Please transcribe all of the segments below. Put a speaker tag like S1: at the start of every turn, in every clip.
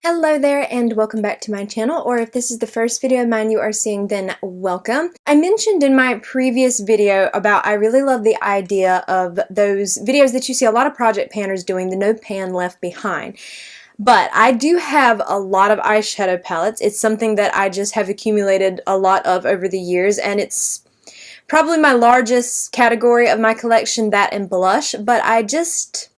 S1: Hello there and welcome back to my channel, or if this is the first video of mine you are seeing, then welcome. I mentioned in my previous video about I really love the idea of those videos that you see a lot of project panners doing, the no pan left behind. But I do have a lot of eyeshadow palettes. It's something that I just have accumulated a lot of over the years, and it's probably my largest category of my collection, that and blush. But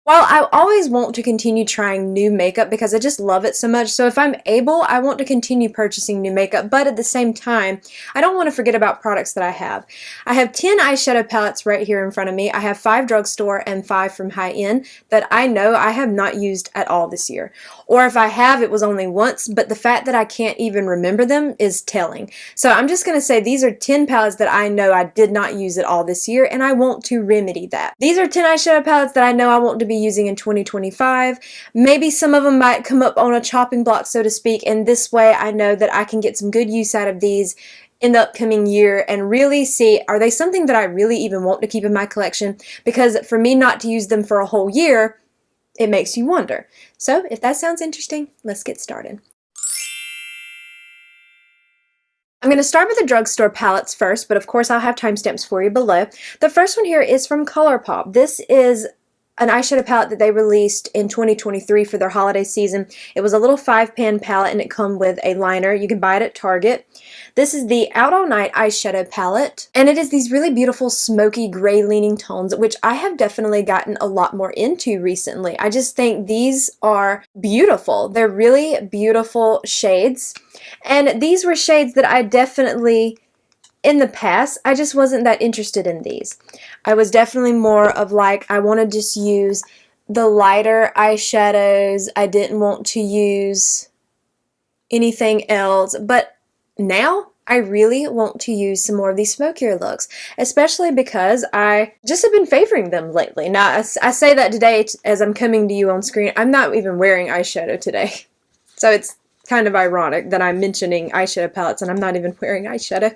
S1: while I always want to continue trying new makeup because I just love it so much, so if I'm able, I want to continue purchasing new makeup, but at the same time, I don't want to forget about products that I have. I have 10 eyeshadow palettes right here in front of me. I have 5 drugstore and 5 from high-end that I know I have not used at all this year. Or if I have, it was only once, but the fact that I can't even remember them is telling. So I'm just going to say these are 10 palettes that I know I did not use at all this year, and I want to remedy that. These are 10 eyeshadow palettes that I know I want to be using in 2025. Maybe some of them might come up on a chopping block, so to speak, and this way I know that I can get some good use out of these in the upcoming year and really see, are they something that I really even want to keep in my collection? Because for me not to use them for a whole year, it makes you wonder. So if that sounds interesting, let's get started. I'm going to start with the drugstore palettes first, but of course I'll have timestamps for you below. The first one here is from ColourPop. This is an eyeshadow palette that they released in 2023 for their holiday season. It was a little 5-pan palette and it comes with a liner. You can buy it at Target. This is the Out All Night eyeshadow palette, and it is these really beautiful smoky gray leaning tones, which I have definitely gotten a lot more into recently. I just think these are beautiful. They're really beautiful shades, and these were shades that I definitely, in the past, I just wasn't that interested in these. I was definitely more of like, I want to just use the lighter eyeshadows. I didn't want to use anything else, but now I really want to use some more of these smokier looks, especially because I just have been favoring them lately. Now, I say that today as I'm coming to you on screen. I'm not even wearing eyeshadow today, so it's kind of ironic that I'm mentioning eyeshadow palettes and I'm not even wearing eyeshadow.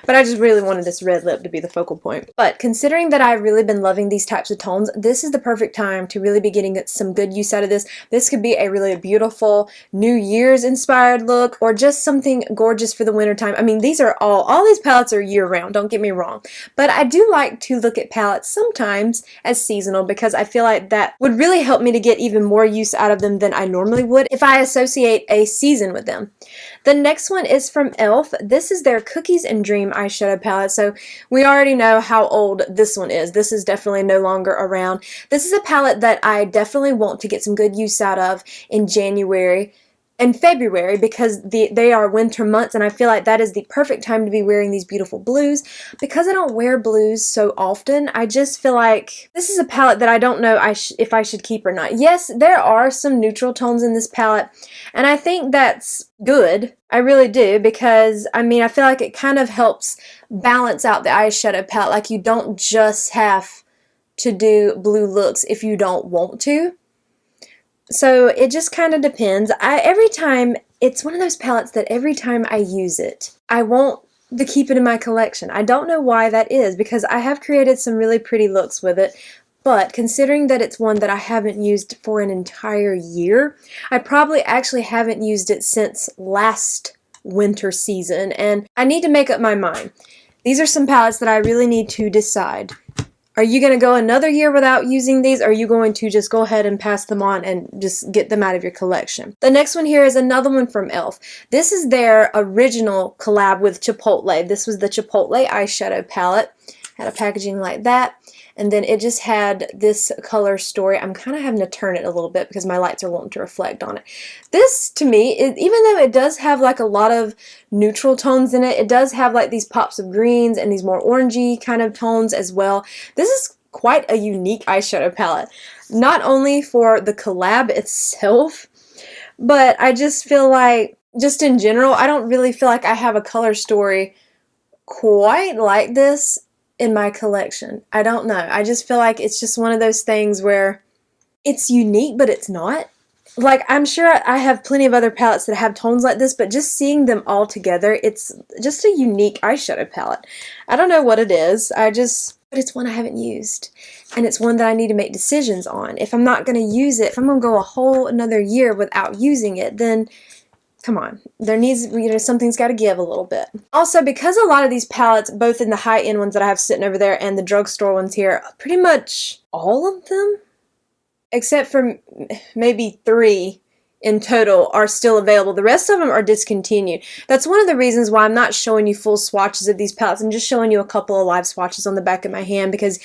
S1: But I just really wanted this red lip to be the focal point. But considering that I've really been loving these types of tones, this is the perfect time to really be getting some good use out of this. This could be a really beautiful New Year's inspired look, or just something gorgeous for the wintertime. I mean, these are all these palettes are year round, don't get me wrong. But I do like to look at palettes sometimes as seasonal because I feel like that would really help me to get even more use out of them than I normally would if I associate a season with them. The next one is from e.l.f. This is their Cookies and Dream eyeshadow palette. So we already know how old this one is. This is definitely no longer around. This is a palette that I definitely want to get some good use out of in January and February because they are winter months, and I feel like that is the perfect time to be wearing these beautiful blues. Because I don't wear blues so often, I just feel like this is a palette that I don't know if I should keep or not. Yes, there are some neutral tones in this palette, and I think that's good. I really do, because I mean, I feel like it kind of helps balance out the eyeshadow palette. Like, you don't just have to do blue looks if you don't want to. So it just kind of depends. It's one of those palettes that every time I use it, I want to keep it in my collection. I don't know why that is, because I have created some really pretty looks with it, but considering that it's one that I haven't used for an entire year, I probably actually haven't used it since last winter season, and I need to make up my mind. These are some palettes that I really need to decide. Are you going to go another year without using these, or are you going to just go ahead and pass them on and just get them out of your collection? The next one here is another one from e.l.f. This is their original collab with Chipotle. This was the Chipotle eyeshadow palette. Had a packaging like that, and then it just had this color story. I'm kind of having to turn it a little bit because my lights are wanting to reflect on it. This, to me, even though it does have like a lot of neutral tones in it, it does have like these pops of greens and these more orangey kind of tones as well. This is quite a unique eyeshadow palette. Not only for the collab itself, but I just feel like, just in general, I don't really feel like I have a color story quite like this in my collection. I don't know. I just feel like it's just one of those things where it's unique, but it's not. Like, I'm sure I have plenty of other palettes that have tones like this, but just seeing them all together, it's just a unique eyeshadow palette. I don't know what it is. but it's one I haven't used, and it's one that I need to make decisions on. If I'm not going to use it, if I'm going to go a whole another year without using it, then come on, there needs, something's got to give a little bit. Also, because a lot of these palettes, both in the high-end ones that I have sitting over there and the drugstore ones here, pretty much all of them, except for maybe 3 in total, are still available. The rest of them are discontinued. That's one of the reasons why I'm not showing you full swatches of these palettes. I'm just showing you a couple of live swatches on the back of my hand, because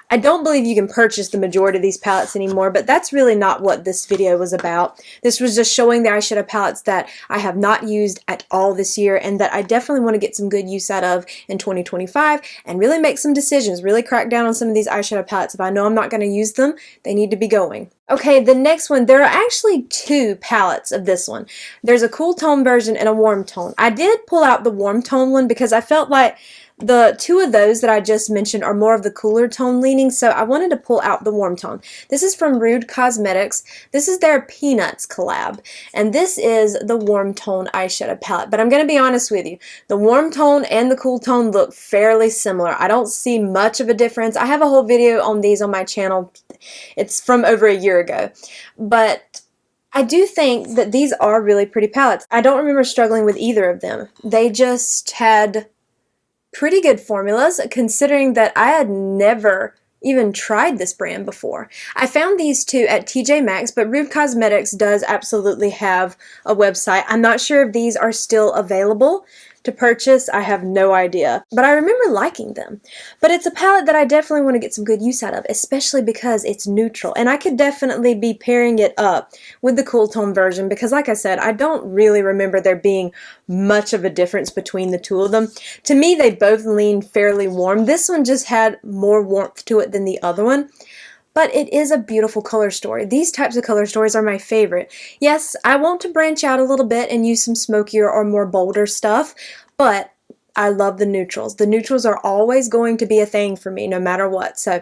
S1: I don't believe you can purchase the majority of these palettes anymore, but that's really not what this video was about. This was just showing the eyeshadow palettes that I have not used at all this year and that I definitely want to get some good use out of in 2025 and really make some decisions, really crack down on some of these eyeshadow palettes. If I know I'm not going to use them, they need to be going. Okay, the next one, there are actually 2 palettes of this one. There's a cool tone version and a warm tone. I did pull out the warm tone one because I felt like the 2 of those that I just mentioned are more of the cooler tone leaning, so I wanted to pull out the warm tone. This is from Rude Cosmetics. This is their Peanuts collab, and this is the warm tone eyeshadow palette. But I'm going to be honest with you, the warm tone and the cool tone look fairly similar. I don't see much of a difference. I have a whole video on these on my channel. It's from over a year ago, but I do think that these are really pretty palettes. I don't remember struggling with either of them. They just had pretty good formulas, considering that I had never even tried this brand before. I found these 2 at TJ Maxx, but Rude Cosmetics does absolutely have a website. I'm not sure if these are still available to purchase. I have no idea, but I remember liking them. But it's a palette that I definitely want to get some good use out of, especially because it's neutral, and I could definitely be pairing it up with the cool tone version because, like I said, I don't really remember there being much of a difference between the 2 of them. To me, they both lean fairly warm. This one just had more warmth to it than the other one. But it is a beautiful color story. These types of color stories are my favorite. Yes, I want to branch out a little bit and use some smokier or more bolder stuff, but I love the neutrals. The neutrals are always going to be a thing for me no matter what. So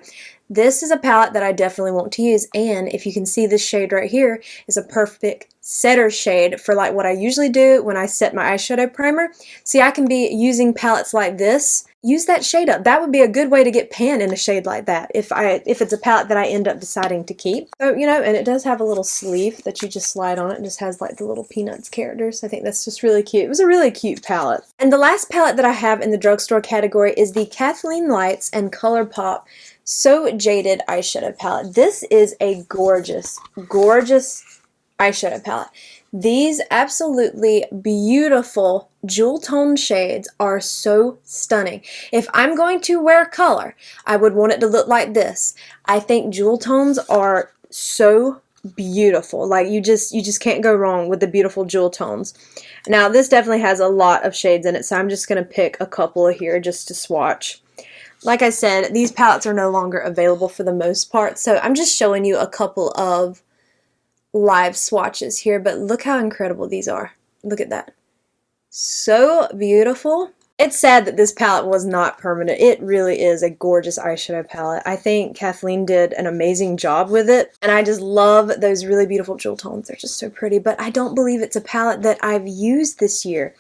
S1: this is a palette that I definitely want to use, and if you can see, this shade right here is a perfect setter shade for like what I usually do when I set my eyeshadow primer. See, I can be using palettes like this. Use that shade up. That would be a good way to get pan in a shade like that if it's a palette that I end up deciding to keep. So, you know, and it does have a little sleeve that you just slide on it. It just has like the little Peanuts characters. I think that's just really cute. It was a really cute palette. And the last palette that I have in the drugstore category is the Kathleen Lights and ColourPop So Jaded eyeshadow palette. This is a gorgeous, gorgeous eyeshadow palette. These absolutely beautiful jewel tone shades are so stunning. If I'm going to wear color, I would want it to look like this. I think jewel tones are so beautiful. Like you just can't go wrong with the beautiful jewel tones. Now this definitely has a lot of shades in it, so I'm just going to pick a couple of here just to swatch. Like I said, these palettes are no longer available for the most part, so I'm just showing you a couple of live swatches here, but look how incredible these are. Look at that. So beautiful. It's sad that this palette was not permanent. It really is a gorgeous eyeshadow palette. I think Kathleen did an amazing job with it, and I just love those really beautiful jewel tones. They're just so pretty, but I don't believe it's a palette that I've used this year.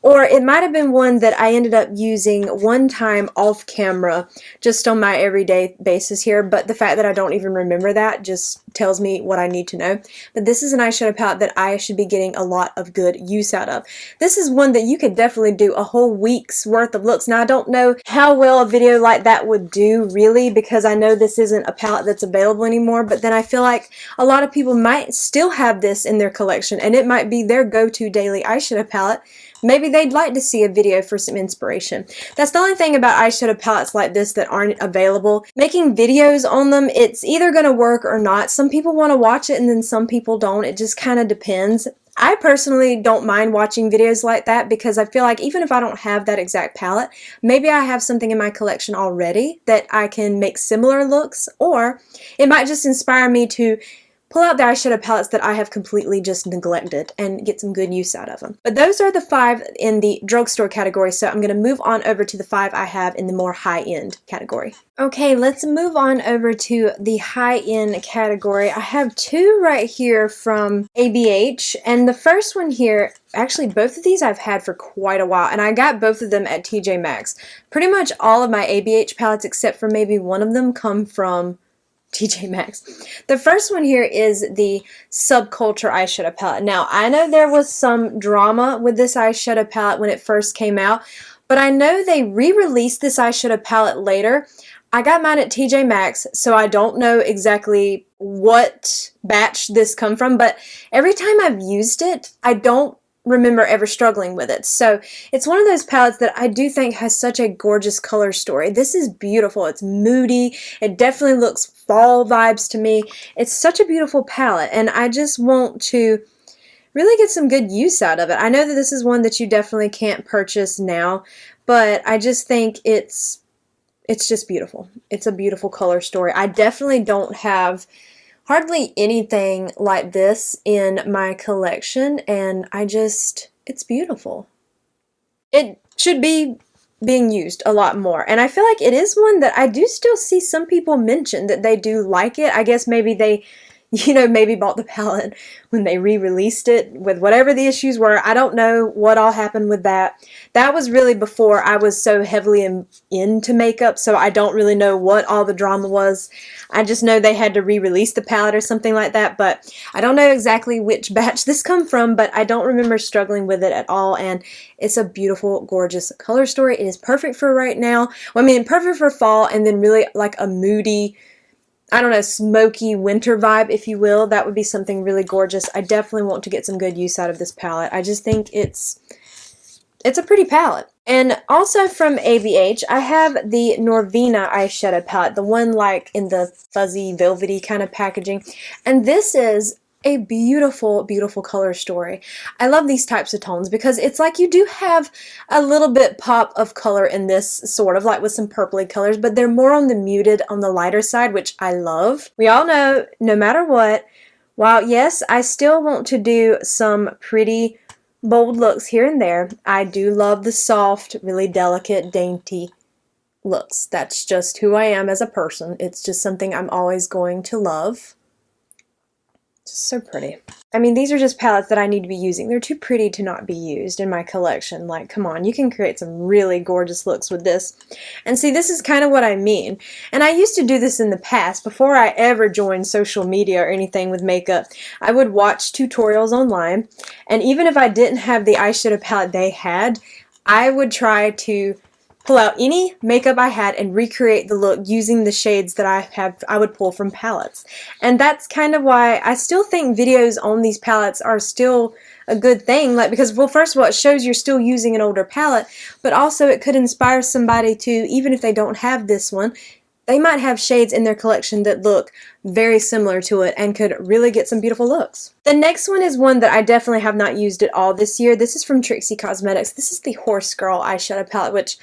S1: Or it might have been one that I ended up using one time off camera just on my everyday basis here, but the fact that I don't even remember that just tells me what I need to know. But this is an eyeshadow palette that I should be getting a lot of good use out of. This is one that you could definitely do a whole week's worth of looks. Now I don't know how well a video like that would do really, because I know this isn't a palette that's available anymore, but then I feel like a lot of people might still have this in their collection and it might be their go-to daily eyeshadow palette. Maybe they'd like to see a video for some inspiration. That's the only thing about eyeshadow palettes like this that aren't available. Making videos on them, it's either going to work or not. Some people want to watch it and then some people don't. It just kind of depends. I personally don't mind watching videos like that because I feel like even if I don't have that exact palette, maybe I have something in my collection already that I can make similar looks, or it might just inspire me to pull out the eyeshadow palettes that I have completely just neglected and get some good use out of them. But those are the 5 in the drugstore category, so I'm going to move on over to the 5 I have in the more high-end category. Okay, let's move on over to the high-end category. I have 2 right here from ABH, and the first one here, actually both of these I've had for quite a while, and I got both of them at TJ Maxx. Pretty much all of my ABH palettes, except for maybe one of them, come from TJ Maxx. The first one here is the Subculture eyeshadow palette. Now, I know there was some drama with this eyeshadow palette when it first came out, but I know they re-released this eyeshadow palette later. I got mine at TJ Maxx, so I don't know exactly what batch this come from, but every time I've used it, I don't remember ever struggling with it. So it's one of those palettes that I do think has such a gorgeous color story. This is beautiful. It's moody. It definitely looks fall vibes to me. It's such a beautiful palette, and I just want to really get some good use out of it. I know that this is one that you definitely can't purchase now, but I just think it's just beautiful. It's a beautiful color story. I definitely don't have hardly anything like this in my collection, and it's beautiful. It should be being used a lot more, and I feel like it is one that I do still see some people mention that they do like it. I guess maybe they, maybe bought the palette when they re-released it with whatever the issues were. I don't know what all happened with that. That was really before I was so heavily into makeup, so I don't really know what all the drama was. I just know they had to re-release the palette or something like that, but I don't know exactly which batch this come from, but I don't remember struggling with it at all, and it's a beautiful, gorgeous color story. It is perfect for right now. Well, I mean, perfect for fall, and then really like a moody, I don't know, smoky winter vibe, if you will. That would be something really gorgeous. I definitely want to get some good use out of this palette. I just think it's a pretty palette. And also from ABH, I have the Norvina eyeshadow palette, the one like in the fuzzy, velvety kind of packaging. And this is a beautiful, beautiful color story. I love these types of tones because it's like you do have a little bit pop of color in this, sort of like with some purpley colors, but they're more on the muted, on the lighter side, which I love. We all know, no matter what, while yes, I still want to do some pretty bold looks here and there, I do love the soft, really delicate, dainty looks. That's just who I am as a person. It's just something I'm always going to love. Just so pretty. I mean, these are just palettes that I need to be using. They're too pretty to not be used in my collection. Like, come on, you can create some really gorgeous looks with this. And see, this is kind of what I mean. And I used to do this in the past. Before I ever joined social media or anything with makeup, I would watch tutorials online. And even if I didn't have the eyeshadow palette they had, I would try to pull out any makeup I had and recreate the look using the shades that I would pull from palettes. And that's kind of why I still think videos on these palettes are still a good thing, like, because, well, first of all, it shows you're still using an older palette, but also it could inspire somebody to, even if they don't have this one, they might have shades in their collection that look very similar to it and could really get some beautiful looks. The next one is one that I definitely have not used at all this year. This is from Trixie Cosmetics. This is the Horse Girl eyeshadow palette, which,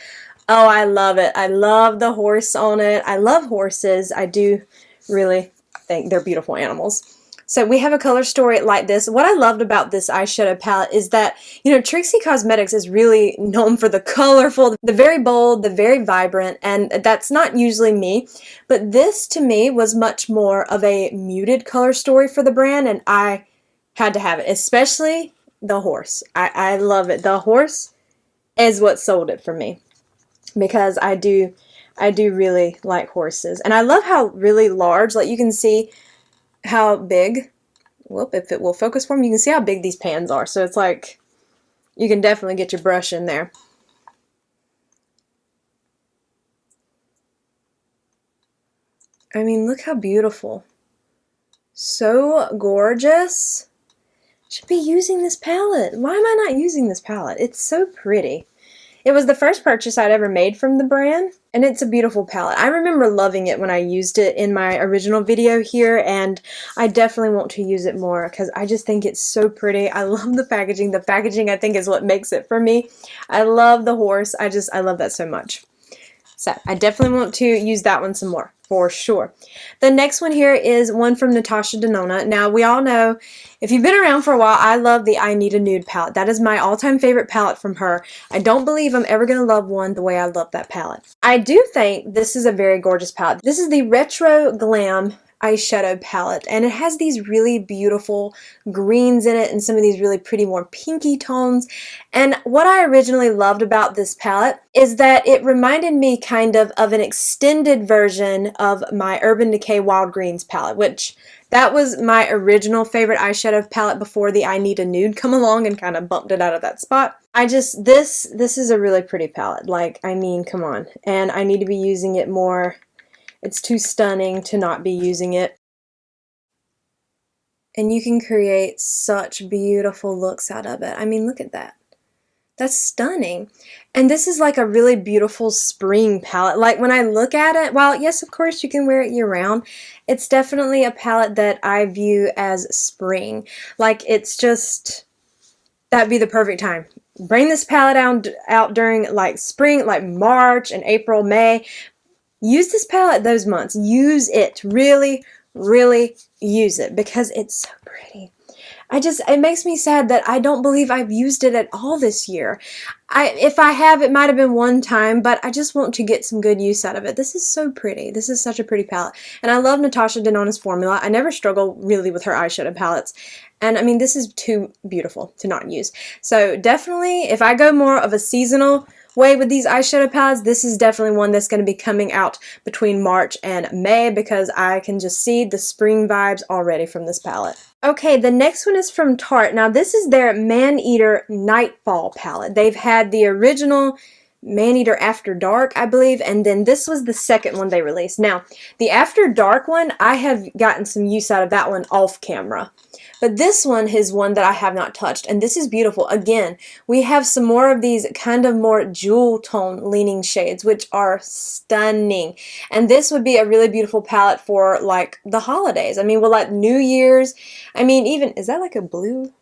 S1: oh, I love it. I love the horse on it. I love horses. I do really think they're beautiful animals. So we have a color story like this. What I loved about this eyeshadow palette is that, Trixie Cosmetics is really known for the colorful, the very bold, the very vibrant, and that's not usually me. But this, to me, was much more of a muted color story for the brand, and I had to have it, especially the horse. I love it. The horse is what sold it for me, because I do really like horses. And I love how really large, like you can see how big, well, if it will focus for me, you can see how big these pans are. So it's like, you can definitely get your brush in there. I mean, look how beautiful. So gorgeous. Should be using this palette. Why am I not using this palette? It's so pretty. It was the first purchase I'd ever made from the brand, and it's a beautiful palette. I remember loving it when I used it in my original video here, and I definitely want to use it more because I just think it's so pretty. I love the packaging. The packaging, I think, is what makes it for me. I love the horse. I love that so much. So I definitely want to use that one some more. for sure. The next one here is one from Natasha Denona. Now, we all know, if you've been around for a while, I love the I Need a Nude palette. That is my all-time favorite palette from her. I don't believe I'm ever going to love one the way I love that palette. I do think this is a very gorgeous palette. This is the Retro Glam eyeshadow palette, and it has these really beautiful greens in it and some of these really pretty more pinky tones. And what I originally loved about this palette is that it reminded me kind of an extended version of my Urban Decay Wild Greens palette, which that was my original favorite eyeshadow palette before the I Need a Nude come along and kind of bumped it out of that spot. This is a really pretty palette. Like, I mean, come on. And I need to be using it more. It's too stunning to not be using it. And you can create such beautiful looks out of it. I mean, look at that. That's stunning. And this is like a really beautiful spring palette. Like, when I look at it, while yes, of course, you can wear it year-round, it's definitely a palette that I view as spring. Like, it's just, that'd be the perfect time. Bring this palette out during like spring, like March and April, May. Use this palette those months. Use it. Really, really use it because it's so pretty. It makes me sad that I don't believe I've used it at all this year. If I have, it might have been one time, but I just want to get some good use out of it. This is so pretty. This is such a pretty palette. And I love Natasha Denona's formula. I never struggle really with her eyeshadow palettes. And I mean, this is too beautiful to not use. So definitely, if I go more of a seasonal way with these eyeshadow palettes, this is definitely one that's going to be coming out between March and May because I can just see the spring vibes already from this palette. Okay, the next one is from Tarte. Now, this is their Maneater Nightfall palette. They've had the original Maneater After Dark, I believe, and then this was the second one they released. Now, the After Dark one, I have gotten some use out of that one off camera. But this one is one that I have not touched, and this is beautiful. Again, we have some more of these kind of more jewel tone leaning shades, which are stunning. And this would be a really beautiful palette for like the holidays. I mean, well, like New Year's. I mean, even, is that like a blue?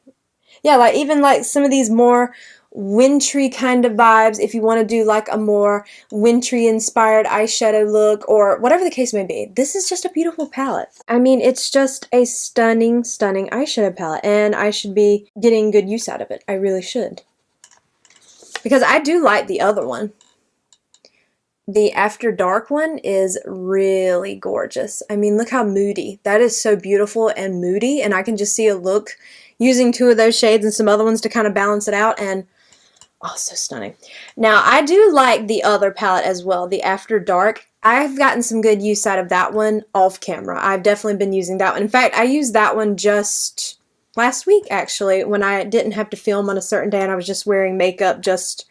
S1: Yeah, like even like some of these more wintry kind of vibes, if you want to do like a more wintry inspired eyeshadow look or whatever the case may be. This is just a beautiful palette. I mean, it's just a stunning, stunning eyeshadow palette, and I should be getting good use out of it. I really should. Because I do like the other one. The After Dark one is really gorgeous. I mean, look how moody. That is so beautiful and moody, and I can just see a look using two of those shades and some other ones to kind of balance it out, and oh, so stunning. Now, I do like the other palette as well, the After Dark. I've gotten some good use out of that one off camera. I've definitely been using that one. In fact, I used that one just last week, actually, when I didn't have to film on a certain day and I was just wearing makeup just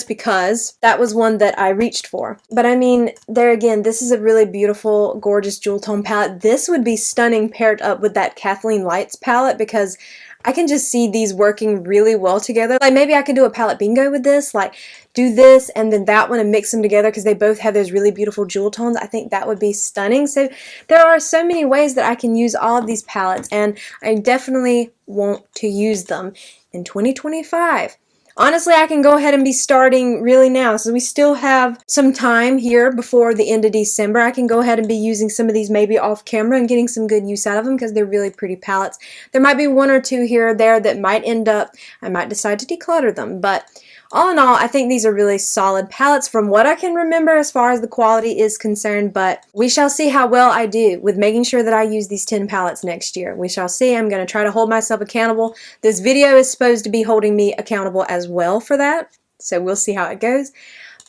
S1: because. That was one that I reached for. But I mean, there again, this is a really beautiful, gorgeous jewel tone palette. This would be stunning paired up with that Kathleen Lights palette because I can just see these working really well together. Like, maybe I could do a palette bingo with this, like do this and then that one and mix them together because they both have those really beautiful jewel tones. I think that would be stunning. So there are so many ways that I can use all of these palettes, and I definitely want to use them in 2025. Honestly, I can go ahead and be starting really now, so we still have some time here before the end of December. I can go ahead and be using some of these maybe off camera and getting some good use out of them because they're really pretty palettes. There might be one or two here or there that might end up, I might decide to declutter them, but all in all, I think these are really solid palettes from what I can remember as far as the quality is concerned, but we shall see how well I do with making sure that I use these 10 palettes next year. We shall see. I'm going to try to hold myself accountable. This video is supposed to be holding me accountable as well for that, so we'll see how it goes.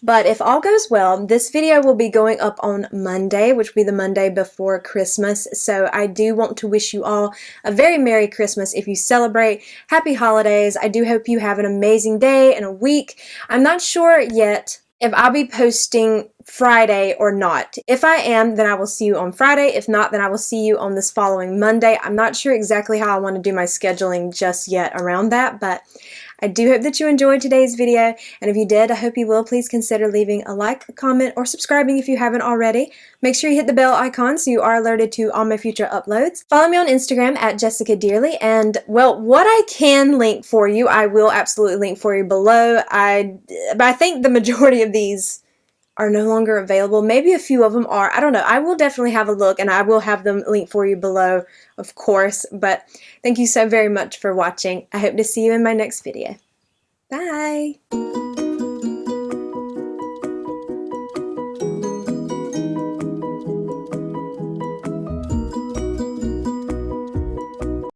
S1: But if all goes well, this video will be going up on Monday, which will be the Monday before Christmas. So I do want to wish you all a very Merry Christmas if you celebrate. Happy holidays. I do hope you have an amazing day and a week. I'm not sure yet if I'll be posting Friday or not. If I am, then I will see you on Friday. If not, then I will see you on this following Monday. I'm not sure exactly how I want to do my scheduling just yet around that, but I do hope that you enjoyed today's video, and if you did, I hope you will please consider leaving a like, a comment, or subscribing if you haven't already. Make sure you hit the bell icon so you are alerted to all my future uploads. Follow me on Instagram at jessicadeerly, and well, what I can link for you, I will absolutely link for you below. But I think the majority of these are no longer available. Maybe a few of them are. I don't know. I will definitely have a look, and I will have them linked for you below, of course. But thank you so very much for watching. I hope to see you in my next video. Bye!